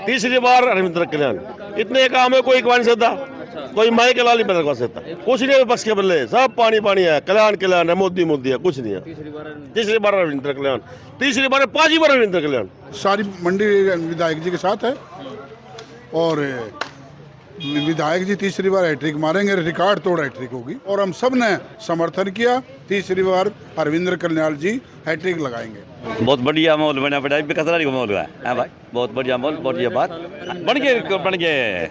तीसरी बार रविंद्र कल्याण। इतने काम है कोई करवा नहीं सकता, कोई माई के लाल नहीं बदल सकता, कुछ नहीं है बस के बल्ले, सब पानी पानी है। कल्याण कल्याण है, मोदी मोदी है, कुछ नहीं है। तीसरी बार रविंद्र कल्याण, तीसरी बार 5 बार रविंद्र कल्याण। सारी मंडी विधायक जी के साथ है और विधायक जी तीसरी बार हैट्रिक मारेंगे, रिकॉर्ड तोड़ हैट्रिक होगी और हम सब ने समर्थन किया। तीसरी बार अरविंद कल्याण जी हैट्रिक लगाएंगे। बहुत बढ़िया माहौल बना पड़ा है, कसरा का माहौल है भाई, बहुत बढ़िया माहौल, बढ़िया बात बन गए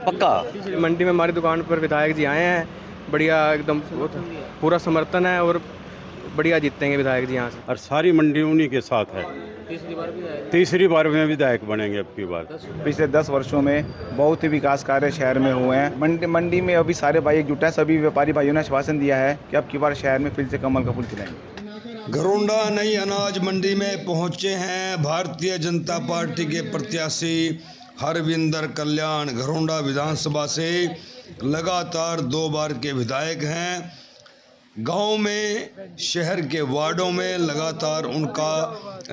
पक्का। मंडी में हमारी दुकान पर विधायक जी आए हैं, बढ़िया एकदम पूरा समर्थन है और बढ़िया जीतेंगे विधायक जी यहाँ से। और सारी मंडी उन्हीं के साथ है। तीसरी बार में विधायक बनेंगे अब की बार। पिछले 10 वर्षों में बहुत ही विकास कार्य शहर में हुए हैं। मंडी में अभी सारे भाई एकजुट हैं, सभी व्यापारी भाइयों ने आश्वासन दिया है कि अब की बार शहर में फिर से कमल का फूल खिलाएंगे। घरोंडा नई अनाज मंडी में पहुंचे हैं भारतीय जनता पार्टी के प्रत्याशी हरविंदर कल्याण। घरोंडा विधानसभा से लगातार 2 बार के विधायक हैं। गांव में, शहर के वार्डों में लगातार उनका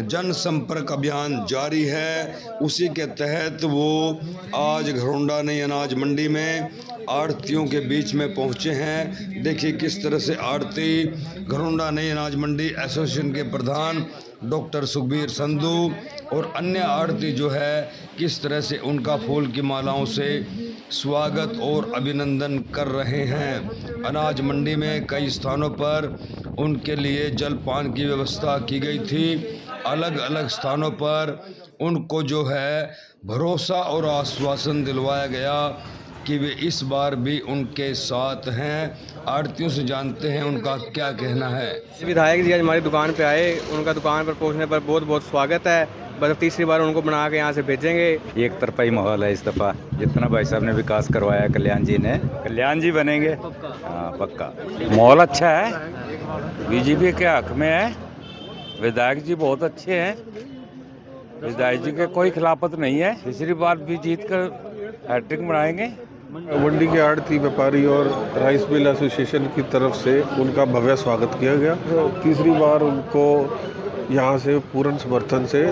जनसंपर्क अभियान जारी है। उसी के तहत वो आज घरोंडा नई अनाज मंडी में आड़तियों के बीच में पहुंचे हैं। देखिए किस तरह से आड़ती, घरोंडा नई अनाज मंडी एसोसिएशन के प्रधान डॉक्टर सुखबीर संधू और अन्य आड़ती जो है किस तरह से उनका फूल की मालाओं से स्वागत और अभिनंदन कर रहे हैं। अनाज मंडी में कई स्थानों पर उनके लिए जलपान की व्यवस्था की गई थी। अलग अलग स्थानों पर उनको जो है भरोसा और आश्वासन दिलवाया गया कि वे इस बार भी उनके साथ हैं। आड़तियों से जानते हैं उनका क्या कहना है। विधायक जी आज हमारी दुकान पे आए, उनका दुकान पर पहुंचने पर बहुत बहुत स्वागत है। बस तीसरी बार उनको बना के यहाँ से भेजेंगे। एक तरफा ही माहौल है इस दफ़ा, जितना भाई साहब ने विकास करवाया कल्याण जी ने, कल्याण जी बनेंगे। हाँ पक्का, माहौल अच्छा है, बीजेपी के हक में है। विधायक जी बहुत अच्छे हैं, विधायक जी के कोई खिलाफत नहीं है। तीसरी बार भी जीत कर हैट्रिक बनाएंगे। मंडी के आड़ती व्यापारी और राइस मिल एसोसिएशन की तरफ से उनका भव्य स्वागत किया गया। तीसरी बार उनको यहाँ से पूर्ण समर्थन से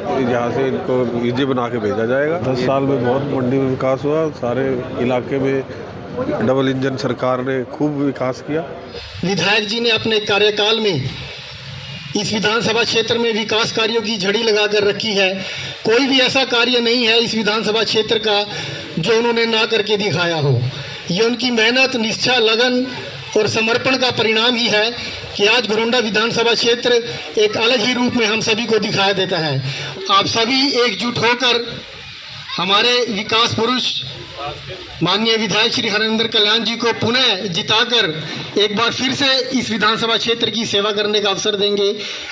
यहाँ से इनको विजय बना के भेजा जाएगा। 10 साल में बहुत मंडी में विकास हुआ, सारे इलाके में डबल इंजन सरकार ने खूब विकास किया। विधायक जी ने अपने कार्यकाल में इस विधानसभा क्षेत्र में विकास कार्यों की झड़ी लगाकर रखी है। कोई भी ऐसा कार्य नहीं है इस विधानसभा क्षेत्र का जो उन्होंने ना करके दिखाया हो। ये उनकी मेहनत, निष्ठा, लगन और समर्पण का परिणाम ही है कि आज घरोंडा विधानसभा क्षेत्र एक अलग ही रूप में हम सभी को दिखाई देता है। आप सभी एकजुट होकर हमारे विकास पुरुष माननीय विधायक श्री हरविंदर कल्याण जी को पुनः जिताकर एक बार फिर से इस विधानसभा क्षेत्र की सेवा करने का अवसर देंगे,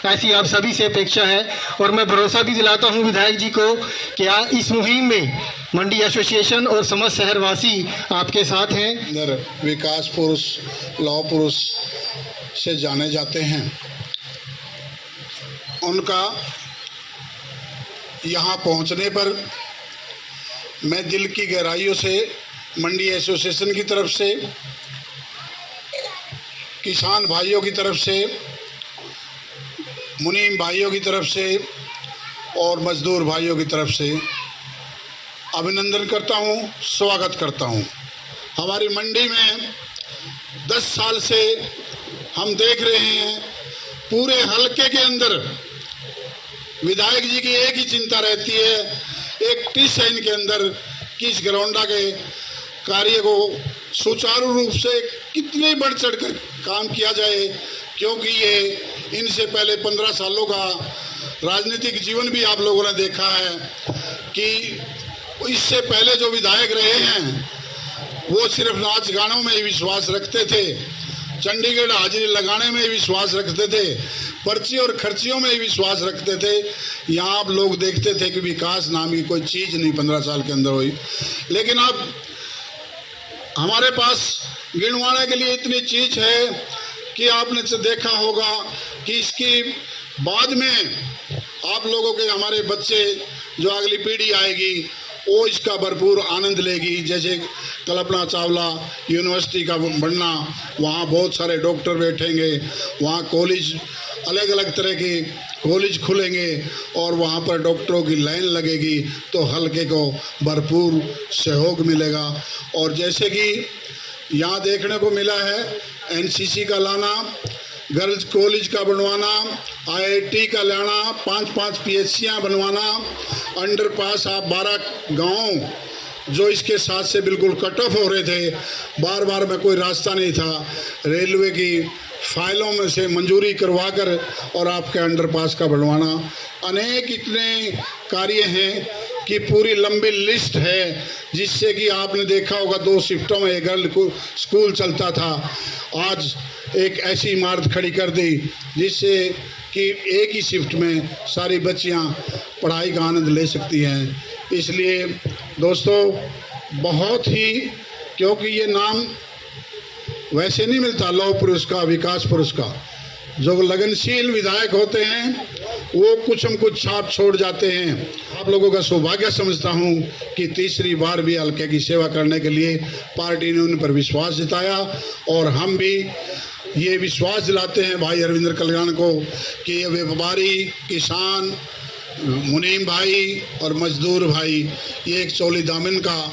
ऐसी आप सभी से अपेक्षा है। और मैं भरोसा भी दिलाता हूं विधायक जी को कि इस मुहिम में मंडी एसोसिएशन और समस्त शहरवासी आपके साथ हैं। विकास पुरुष, लौह पुरुष से जाने जाते हैं। उनका यहाँ पहुँचने पर मैं दिल की गहराइयों से मंडी एसोसिएशन की तरफ से, किसान भाइयों की तरफ से, मुनीम भाइयों की तरफ से और मजदूर भाइयों की तरफ से अभिनंदन करता हूं, स्वागत करता हूं। हमारी मंडी में 10 साल से हम देख रहे हैं पूरे हलके के अंदर विधायक जी की एक ही चिंता रहती है, एक टी-साइन के अंदर कि इस घरोंडा के कार्य को सुचारू रूप से कितने बढ़ चढ़कर काम किया जाए, क्योंकि ये इनसे पहले 15 सालों का राजनीतिक जीवन भी आप लोगों ने देखा है कि इससे पहले जो विधायक रहे हैं वो सिर्फ नाच गानों में ही विश्वास रखते थे, चंडीगढ़ हाजिरी लगाने में ही विश्वास रखते थे, पर्ची और खर्चियों में ही विश्वास रखते थे। यहाँ आप लोग देखते थे कि विकास नाम की कोई चीज़ नहीं 15 साल के अंदर हुई। लेकिन अब हमारे पास गिनवाने के लिए इतनी चीज़ है कि आपने देखा होगा कि इसकी बाद में आप लोगों के, हमारे बच्चे, जो अगली पीढ़ी आएगी वो इसका भरपूर आनंद लेगी। जैसे कल्पना चावला यूनिवर्सिटी का बनना, वहाँ बहुत सारे डॉक्टर बैठेंगे, वहाँ कॉलेज, अलग अलग तरह की कॉलेज खुलेंगे और वहाँ पर डॉक्टरों की लाइन लगेगी तो हलके को भरपूर सहयोग मिलेगा। और जैसे कि यहाँ देखने को मिला है, एनसीसी का लाना, गर्ल्स कॉलेज का बनवाना, आईआईटी का लाना, 5-5 पीएचसियाँ बनवाना, अंडरपास आप 12 गांव जो इसके साथ से बिल्कुल कट ऑफ हो रहे थे, बार बार में कोई रास्ता नहीं था, रेलवे की फाइलों में से मंजूरी करवाकर और आपके अंडरपास का बनवाना, अनेक इतने कार्य हैं कि पूरी लंबी लिस्ट है, जिससे कि आपने देखा होगा 2 शिफ्टों में गर्ल स्कूल चलता था, आज एक ऐसी इमारत खड़ी कर दी जिससे कि एक ही शिफ्ट में सारी बच्चियां पढ़ाई का आनंद ले सकती हैं। इसलिए दोस्तों बहुत ही, क्योंकि ये नाम वैसे नहीं मिलता लौह पुरुष का, विकास पुरुष का, जो लगनशील विधायक होते हैं वो कुछ हम कुछ छाप छोड़ जाते हैं। आप लोगों का सौभाग्य समझता हूं कि तीसरी बार भी हल्के की सेवा करने के लिए पार्टी ने उन पर विश्वास जताया और हम भी ये विश्वास दिलाते हैं भाई हरविंदर कल्याण को कि ये व्यापारी, किसान, मुनीम भाई और मजदूर भाई, ये एक चोली दामन का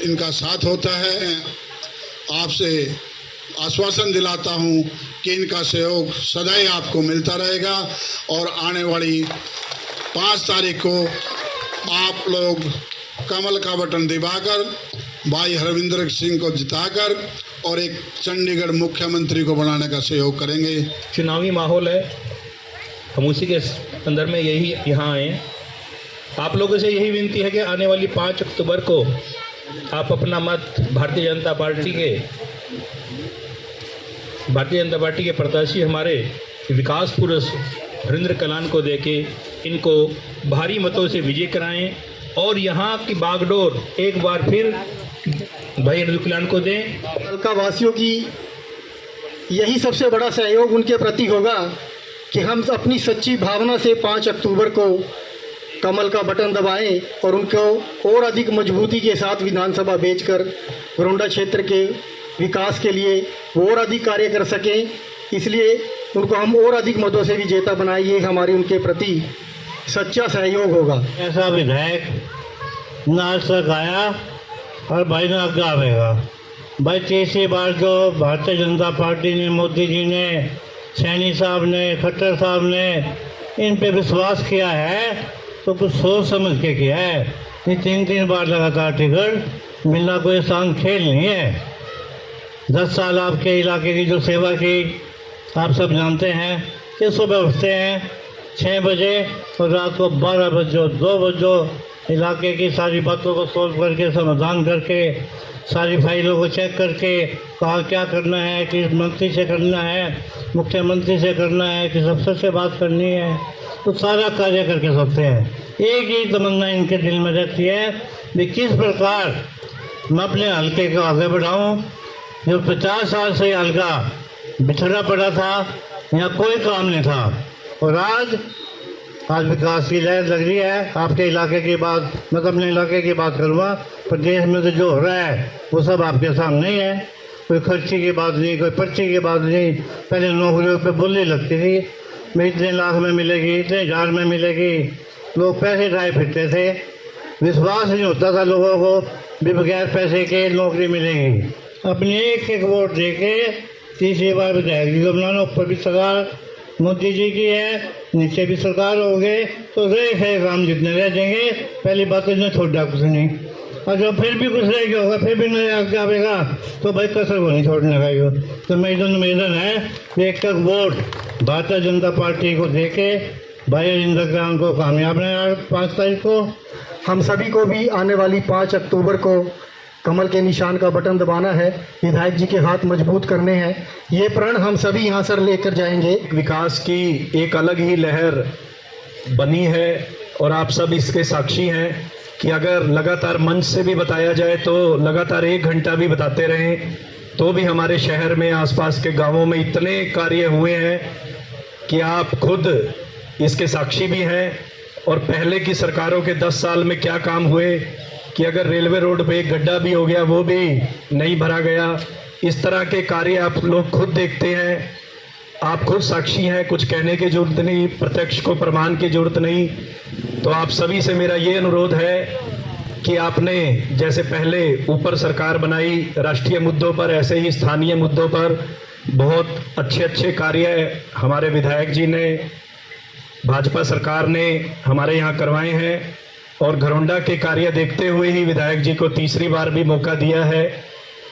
इनका साथ होता है। आपसे आश्वासन दिलाता हूँ कि इनका सहयोग सदैव आपको मिलता रहेगा और आने वाली 5 तारीख को आप लोग कमल का बटन दबाकर भाई हरविंदर सिंह को जिताकर और एक चंडीगढ़ मुख्यमंत्री को बनाने का सहयोग करेंगे। चुनावी माहौल है, हम उसी के अंदर में यही यहाँ आए। आप लोगों से यही विनती है कि आने वाली 5 अक्टूबर को आप अपना मत भारतीय जनता पार्टी के प्रत्याशी हमारे विकास पुरुष हरविंदर कल्याण को देके इनको भारी मतों से विजय कराएं और यहाँ की बागडोर एक बार फिर भाई हरविंदर कल्याण को दें। हल्का वासियों की यही सबसे बड़ा सहयोग उनके प्रति होगा कि हम अपनी सच्ची भावना से 5 अक्टूबर को कमल का बटन दबाएं और उनको और अधिक मजबूती के साथ विधानसभा भेजकर घरौंडा क्षेत्र के विकास के लिए वो और अधिक कार्य कर सकें। इसलिए उनको हम और अधिक मतों से विजेता बनाएं, ये हमारी उनके प्रति सच्चा सहयोग होगा। ऐसा विधायक ना आज तक आया और भाई ना आगे आवेगा। भाई तीसरी बार जो भारतीय जनता पार्टी ने, मोदी जी ने, सैनी साहब ने, खट्टर साहब ने इन पे विश्वास किया है तो कुछ सोच समझ के किया है। ये 3 बार लगातार टिकट मिलना कोई आसान खेल नहीं है। 10 साल आपके इलाके की जो सेवा की आप सब जानते हैं कि सुबह उठते हैं 6 बजे और रात को 12 बजे 2 बजे इलाके की सारी बातों को सोल्व करके, समाधान करके, सारी फाइलों को चेक करके कहाँ क्या करना है, किस मंत्री से करना है, मुख्यमंत्री से करना है, किस अफसर से बात करनी है, तो सारा कार्य करके सोचते हैं। एक ही तमन्ना इनके दिल में रहती है कि किस प्रकार मैं अपने हल्के को आगे बढ़ाऊँ। जो 50 साल से हल्का बिछड़ा पड़ा था, यहाँ कोई काम नहीं था और आज विकास की लहर लग रही है। आपके इलाके की बात, मैं तो अपने इलाके की बात करूँगा, प्रदेश में तो जो हो रहा है वो सब आपके सामने ही है। कोई खर्ची की बात नहीं, कोई पर्ची की बात नहीं। पहले नौकरियों पे बोली लगती थी, मैं इतने लाख में मिलेगी, इतने हजार में मिलेगी, लोग पैसे ड्राई फिरते थे, विश्वास नहीं होता था लोगों को भी बगैर पैसे के नौकरी मिलेगी। अपने एक वोट दे के तीसरी बार विधायक जी को बनाना, ऊपर भी सरकार मोदी जी की है, नीचे भी सरकार हो गए तो रहे काम जितने रह जाएंगे। पहली बात तो इन्हें छोड़ा कुछ नहीं, और जब फिर भी कुछ रह गया होगा, फिर भी नहीं आगे आएगा तो भाई कसर को नहीं छोड़ने का। तो मेरा निवेदन है एक वोट भारतीय जनता पार्टी को दे के भाई हरविंदर कल्याण को कामयाब बनाया 5 तारीख को। हम सभी को भी आने वाली 5 अक्टूबर को कमल के निशान का बटन दबाना है, विधायक जी के हाथ मजबूत करने हैं। ये प्रण हम सभी यहाँ सर लेकर जाएंगे। विकास की एक अलग ही लहर बनी है और आप सब इसके साक्षी हैं कि अगर लगातार मंच से भी बताया जाए तो लगातार 1 घंटा भी बताते रहें तो भी हमारे शहर में, आसपास के गांवों में इतने कार्य हुए हैं कि आप खुद इसके साक्षी भी हैं। और पहले की सरकारों के 10 साल में क्या काम हुए कि अगर रेलवे रोड पे एक गड्ढा भी हो गया वो भी नहीं भरा गया। इस तरह के कार्य आप लोग खुद देखते हैं आप खुद साक्षी हैं, कुछ कहने की जरूरत नहीं, प्रत्यक्ष को प्रमाण की जरूरत नहीं। तो आप सभी से मेरा ये अनुरोध है कि आपने जैसे पहले ऊपर सरकार बनाई राष्ट्रीय मुद्दों पर, ऐसे ही स्थानीय मुद्दों पर बहुत अच्छे अच्छे कार्य हमारे विधायक जी ने, भाजपा सरकार ने हमारे यहाँ करवाए हैं। और घरौंडा के कार्य देखते हुए ही विधायक जी को तीसरी बार भी मौका दिया है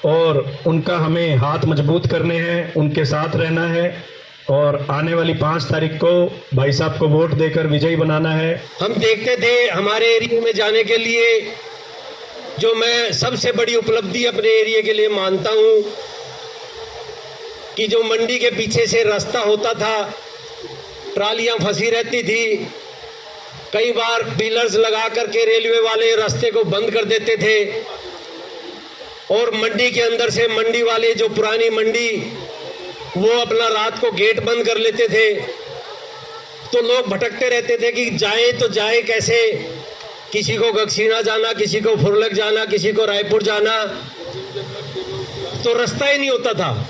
और उनका हमें हाथ मजबूत करने हैं, उनके साथ रहना है और आने वाली 5 तारीख को भाई साहब को वोट देकर विजयी बनाना है। हम देखते थे हमारे एरिया में जाने के लिए, जो मैं सबसे बड़ी उपलब्धि अपने एरिया के लिए मानता हूं, कि जो मंडी के पीछे से रास्ता होता था, ट्रालियां फंसी रहती थी, कई बार पिलर्स लगा करके रेलवे वाले रास्ते को बंद कर देते थे और मंडी के अंदर से मंडी वाले, जो पुरानी मंडी, वो अपना रात को गेट बंद कर लेते थे। तो लोग भटकते रहते थे कि जाए तो जाए कैसे, किसी को गक्सीना जाना, किसी को फुरलक जाना, किसी को रायपुर जाना, तो रास्ता ही नहीं होता था।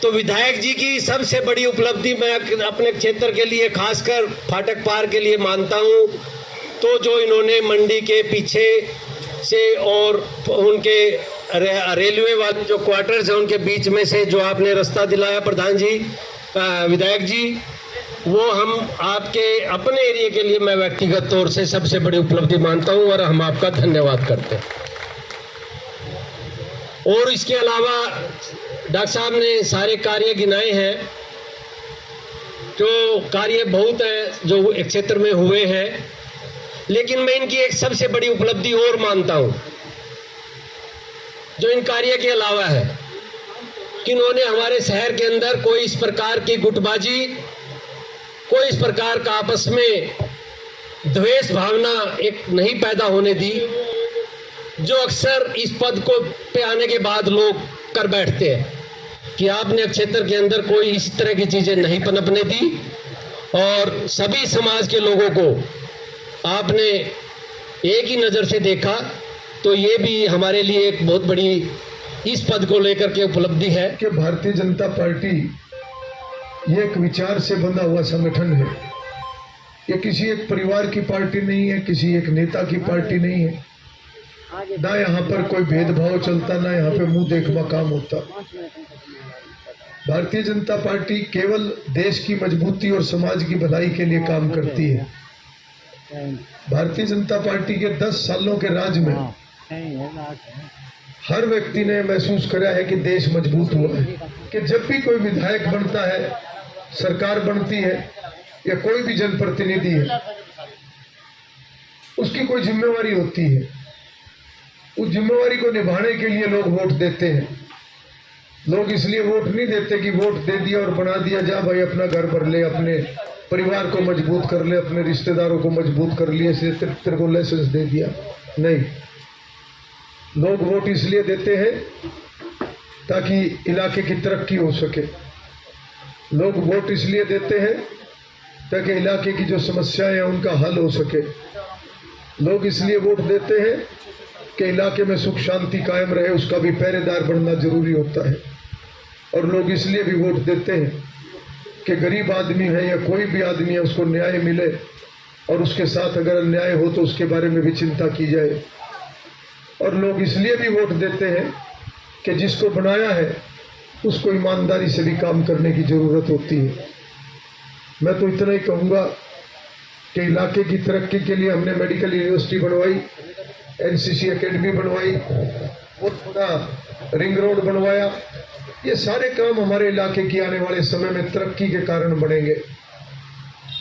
तो विधायक जी की सबसे बड़ी उपलब्धि मैं अपने क्षेत्र के लिए, खासकर फाटक पार के लिए मानता हूं। तो जो इन्होंने मंडी के पीछे से और उनके रेलवे वाले जो क्वार्टर्स हैं उनके बीच में से जो आपने रास्ता दिलाया प्रधान जी, विधायक जी, वो हम आपके अपने एरिया के लिए मैं व्यक्तिगत तौर से सबसे बड़ी उपलब्धि मानता हूं और हम आपका धन्यवाद करते हैं। और इसके अलावा डॉक्टर साहब ने सारे कार्य गिनाए हैं, तो कार्य बहुत है जो एक क्षेत्र में हुए हैं, लेकिन मैं इनकी एक सबसे बड़ी उपलब्धि और मानता हूं जो इन कार्य के अलावा है, कि इन्होंने हमारे शहर के अंदर कोई इस प्रकार की गुटबाजी, कोई इस प्रकार का आपस में द्वेष भावना एक नहीं पैदा होने दी, जो अक्सर इस पद को पे आने के बाद लोग कर बैठते हैं, कि आपने क्षेत्र के अंदर कोई इस तरह की चीजें नहीं पनपने दी और सभी समाज के लोगों को आपने एक ही नज़र से देखा। तो ये भी हमारे लिए एक बहुत बड़ी इस पद को लेकर के उपलब्धि है कि भारतीय जनता पार्टी ये एक विचार से बंधा हुआ संगठन है। ये किसी एक परिवार की पार्टी नहीं है, किसी एक नेता की पार्टी नहीं है, ना यहाँ पर कोई भेदभाव चलता, ना यहाँ पे मुंह देखवा काम होता। भारतीय जनता पार्टी केवल देश की मजबूती और समाज की भलाई के लिए काम करती है। भारतीय जनता पार्टी के 10 सालों के राज में हर व्यक्ति ने महसूस करा है कि देश मजबूत हुआ है, कि जब भी कोई विधायक बनता है, सरकार बनती है या कोई भी जनप्रतिनिधि है, उसकी कोई जिम्मेवारी होती है। उस जिम्मेवारी को निभाने के लिए लोग वोट देते हैं। लोग इसलिए वोट नहीं देते कि वोट दे दिया और बना दिया, जा भाई अपना घर भर ले, अपने परिवार को मजबूत कर ले, अपने रिश्तेदारों को मजबूत कर लिए, तेरे को लाइसेंस दे दिया। नहीं, लोग वोट इसलिए देते हैं ताकि इलाके की तरक्की हो सके। लोग वोट इसलिए देते हैं ताकि इलाके की जो समस्याएं हैं उनका हल हो सके। लोग इसलिए वोट देते हैं कि इलाके में सुख शांति कायम रहे, उसका भी पहरेदार बनना जरूरी होता है। और लोग इसलिए भी वोट देते हैं कि गरीब आदमी है या कोई भी आदमी है, उसको न्याय मिले और उसके साथ अगर अन्याय हो तो उसके बारे में भी चिंता की जाए। और लोग इसलिए भी वोट देते हैं कि जिसको बनाया है उसको ईमानदारी से भी काम करने की ज़रूरत होती है। मैं तो इतना ही कहूँगा कि इलाके की तरक्की के लिए हमने मेडिकल यूनिवर्सिटी बनवाई, एनसीसी एकेडमी बनवाई, बहुत बड़ा रिंग रोड बनवाया। ये सारे काम हमारे इलाके की आने वाले समय में तरक्की के कारण बढ़ेंगे।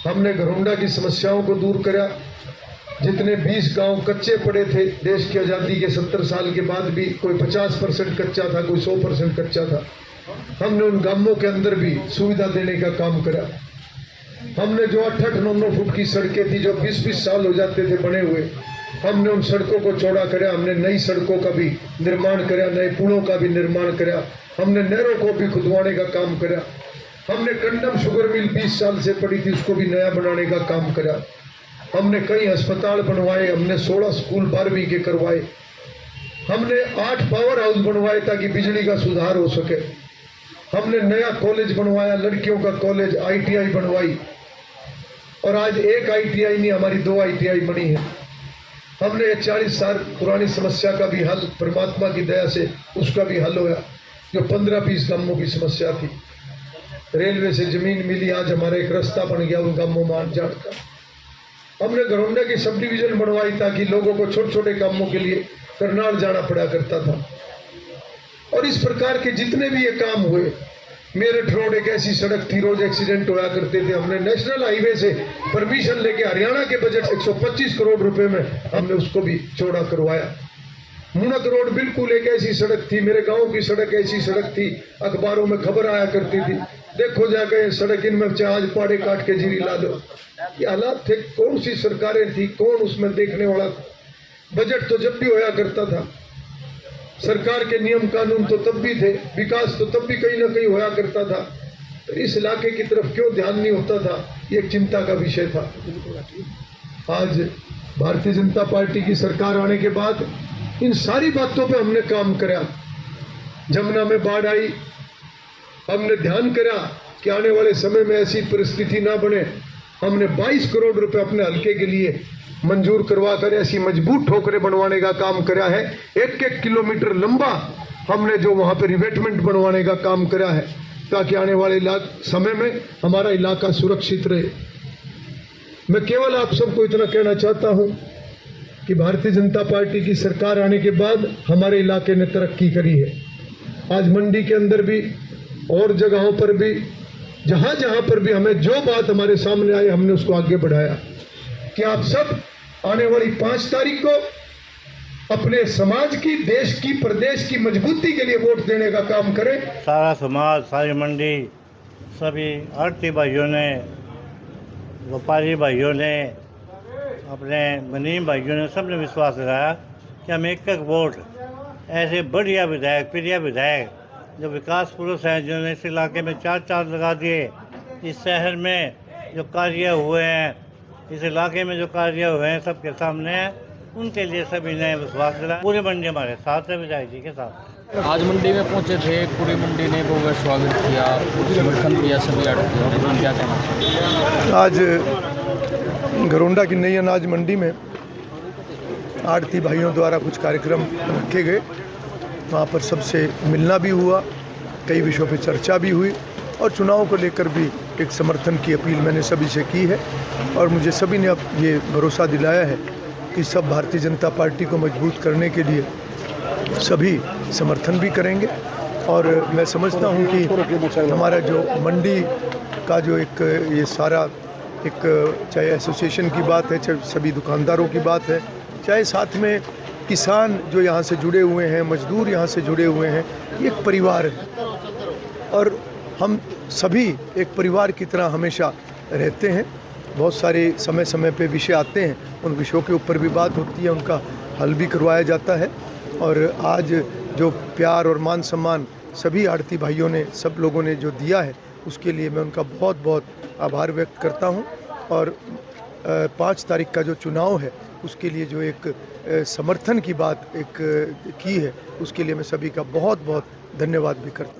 हमने घरौंडा की समस्याओं को दूर करा। जितने 20 गांव कच्चे पड़े थे देश की आज़ादी के 70 साल के बाद भी, कोई 50% कच्चा था, कोई 100% कच्चा था, हमने उन गांवों के अंदर भी सुविधा देने का काम करा। हमने जो 8-8, 9-9 फुट की सड़कें थी जो 20-20 साल हो जाते थे बने हुए, हमने उन सड़कों को चौड़ा करा। हमने नई सड़कों का भी निर्माण करा, नए पुलों का भी निर्माण करा। हमने नहरों को भी खुदवाने का काम करा। हमने कंडम शुगर मिल 20 साल से पड़ी थी, उसको भी नया बनाने का काम करा। हमने कई अस्पताल बनवाए, हमने 16 स्कूल 12वीं के करवाए। हमने 8 पावर हाउस बनवाए ताकि बिजली का सुधार हो सके। हमने नया कॉलेज बनवाया, लड़कियों का कॉलेज, ITI बनवाई, और आज एक ITI नहीं, हमारी 2 ITI बनी है। हमने 40 साल पुरानी समस्या का भी हल, परमात्मा की दया से उसका भी हल होया, जो 15-20 गांवों की समस्या थी। रेलवे से जमीन मिली, आज हमारा एक रास्ता बन गया उन गांवों में जाट का। हमने घरौंडा की सब डिवीजन बनवाई ताकि लोगों को छोटे छोटे कामों के लिए करनाल जाना पड़ा करता था। और इस प्रकार के जितने भी ये काम हुए, मेरठ रोड एक ऐसी सड़क थी, रोज एक्सीडेंट होया करते थे, हमने नेशनल हाईवे से परमिशन लेके हरियाणा के बजट 125 करोड़ रुपए में हमने उसको भी चौड़ा करवाया। मुनक रोड बिल्कुल एक ऐसी सड़क थी, मेरे गांव की सड़क ऐसी सड़क थी, अखबारों में खबर आया करती थी, देखो जाके सड़क इनमें आज पाड़े काट के जीरी ला दो। ये हालात थे। कौन सी सरकारें थी, कौन उसमें देखने वाला था? बजट तो जब भी होया करता था, सरकार के नियम कानून तो तब भी थे, विकास तो तब भी कहीं ना कहीं होया करता था, तो इस इलाके की तरफ क्यों ध्यान नहीं होता था, ये एक चिंता का विषय था। आज भारतीय जनता पार्टी की सरकार आने के बाद इन सारी बातों पे हमने काम करा। जमुना में बाढ़ आई, हमने ध्यान करा कि आने वाले समय में ऐसी परिस्थिति ना बने। हमने 22 करोड़ रुपए अपने हल्के के लिए मंजूर करवा कर ऐसी मजबूत ठोकरें बनवाने का काम करा है। 1-1 किलोमीटर लंबा हमने जो वहां पर रिवेटमेंट बनवाने का काम करा है, ताकि आने वाले समय में हमारा इलाका सुरक्षित रहे। मैं केवल आप सबको इतना कहना चाहता हूं कि भारतीय जनता पार्टी की सरकार आने के बाद हमारे इलाके ने तरक्की करी है। आज मंडी के अंदर भी और जगहों पर भी, जहां जहां पर भी हमें जो बात हमारे सामने आई, हमने उसको आगे बढ़ाया कि आप सब आने वाली 5 तारीख को अपने समाज की, देश की, प्रदेश की मजबूती के लिए वोट देने का काम करें। सारा समाज, सारी मंडी, सभी आड़ती भाइयों ने, व्यापारी भाइयों ने, अपने मुनीम भाइयों ने, सबने विश्वास दिलाया कि हम एक वोट ऐसे बढ़िया विधायक, प्रिय विधायक जो विकास पुरुष हैं, जिन्होंने इस इलाके में 4 चांद लगा दिए, इस शहर में जो कार्य हुए हैं, इस इलाके में जो कार्य हुए हैं सबके सामने हैं, उनके लिए सभी ने विश्वास दिलाया। पूरी मंडी हमारे साथ है, विधायक जी के साथ। आज मंडी में पहुंचे थे, पूरी मंडी ने बहुत स्वागत किया, समर्थन किया सभी आड़ती। क्या कहना? आज घरौंडा की नई अनाज मंडी में आड़ती भाइयों द्वारा कुछ कार्यक्रम रखे गए। वहाँ पर सबसे मिलना भी हुआ, कई विषयों पर चर्चा भी हुई, और चुनाव को लेकर भी एक समर्थन की अपील मैंने सभी से की है। और मुझे सभी ने अब ये भरोसा दिलाया है कि सब भारतीय जनता पार्टी को मजबूत करने के लिए सभी समर्थन भी करेंगे। और मैं समझता हूँ कि हमारा जो मंडी का जो एक ये सारा एक, चाहे एसोसिएशन की बात है, चाहे सभी दुकानदारों की बात है, चाहे साथ में किसान जो यहाँ से जुड़े हुए हैं, मजदूर यहाँ से जुड़े हुए हैं, ये एक परिवार है। और हम सभी एक परिवार की तरह हमेशा रहते हैं। बहुत सारे समय समय पे विषय आते हैं, उन विषयों के ऊपर भी बात होती है, उनका हल भी करवाया जाता है। और आज जो प्यार और मान सम्मान सभी आड़ती भाइयों ने, सब लोगों ने जो दिया है, उसके लिए मैं उनका बहुत बहुत आभार व्यक्त करता हूँ। और 5 तारीख का जो चुनाव है, उसके लिए जो एक समर्थन की बात एक की है, उसके लिए मैं सभी का बहुत बहुत धन्यवाद भी करता हूँ।